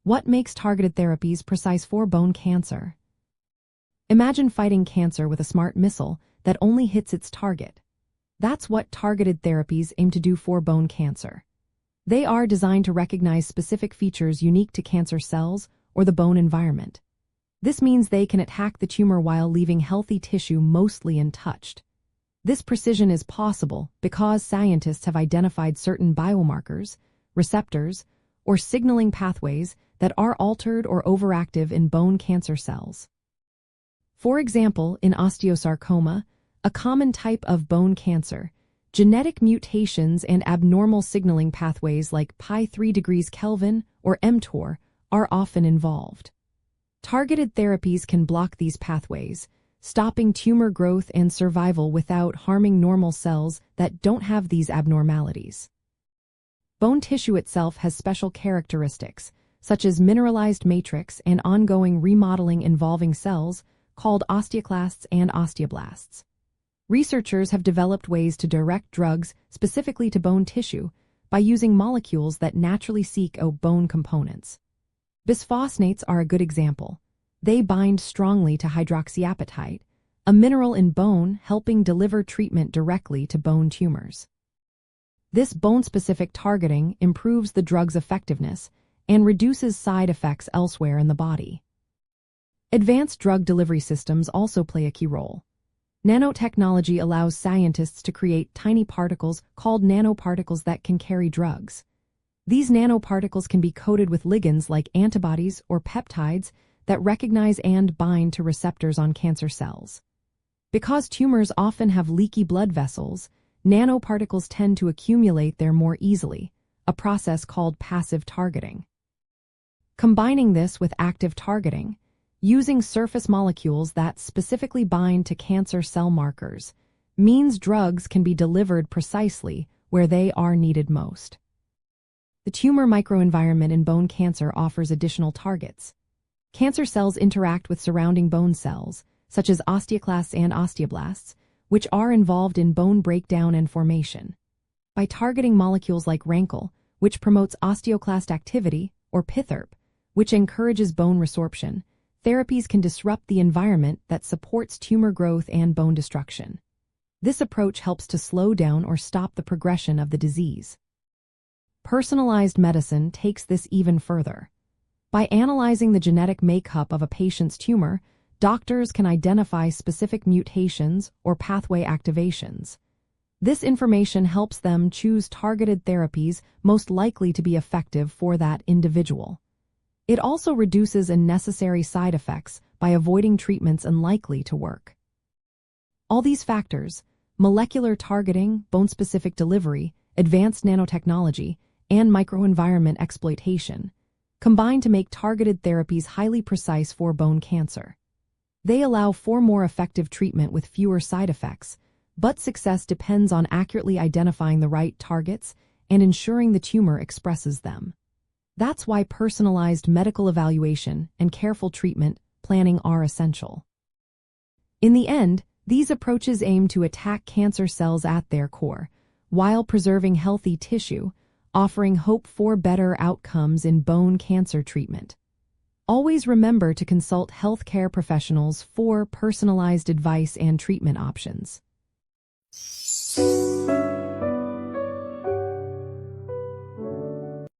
What makes targeted therapies precise for bone cancer? Imagine fighting cancer with a smart missile that only hits its target. That's what targeted therapies aim to do for bone cancer. They are designed to recognize specific features unique to cancer cells or the bone environment. This means they can attack the tumor while leaving healthy tissue mostly untouched. This precision is possible because scientists have identified certain biomarkers, receptors, or signaling pathways that are altered or overactive in bone cancer cells. For example, in osteosarcoma, a common type of bone cancer, genetic mutations and abnormal signaling pathways like pi3 or mTOR are often involved. Targeted therapies can block these pathways, stopping tumor growth and survival without harming normal cells that don't have these abnormalities. Bone tissue itself has special characteristics, such as mineralized matrix and ongoing remodeling involving cells called osteoclasts and osteoblasts. Researchers have developed ways to direct drugs specifically to bone tissue by using molecules that naturally seek out bone components. Bisphosphonates are a good example. They bind strongly to hydroxyapatite, a mineral in bone helping deliver treatment directly to bone tumors. This bone-specific targeting improves the drug's effectiveness and reduces side effects elsewhere in the body. Advanced drug delivery systems also play a key role. Nanotechnology allows scientists to create tiny particles called nanoparticles that can carry drugs. These nanoparticles can be coated with ligands like antibodies or peptides that recognize and bind to receptors on cancer cells. Because tumors often have leaky blood vessels, nanoparticles tend to accumulate there more easily, a process called passive targeting. Combining this with active targeting, using surface molecules that specifically bind to cancer cell markers, means drugs can be delivered precisely where they are needed most. The tumor microenvironment in bone cancer offers additional targets. Cancer cells interact with surrounding bone cells, such as osteoclasts and osteoblasts, which are involved in bone breakdown and formation. By targeting molecules like rankle, which promotes osteoclast activity, or pitherp, which encourages bone resorption, therapies can disrupt the environment that supports tumor growth and bone destruction. This approach helps to slow down or stop the progression of the disease. Personalized medicine takes this even further. By analyzing the genetic makeup of a patient's tumor, doctors can identify specific mutations or pathway activations. This information helps them choose targeted therapies most likely to be effective for that individual. It also reduces unnecessary side effects by avoiding treatments unlikely to work. All these factors, molecular targeting, bone-specific delivery, advanced nanotechnology, and microenvironment exploitation, combine to make targeted therapies highly precise for bone cancer. They allow for more effective treatment with fewer side effects, but success depends on accurately identifying the right targets and ensuring the tumor expresses them. That's why personalized medical evaluation and careful treatment planning are essential. In the end, these approaches aim to attack cancer cells at their core, while preserving healthy tissue, offering hope for better outcomes in bone cancer treatment. Always remember to consult healthcare professionals for personalized advice and treatment options.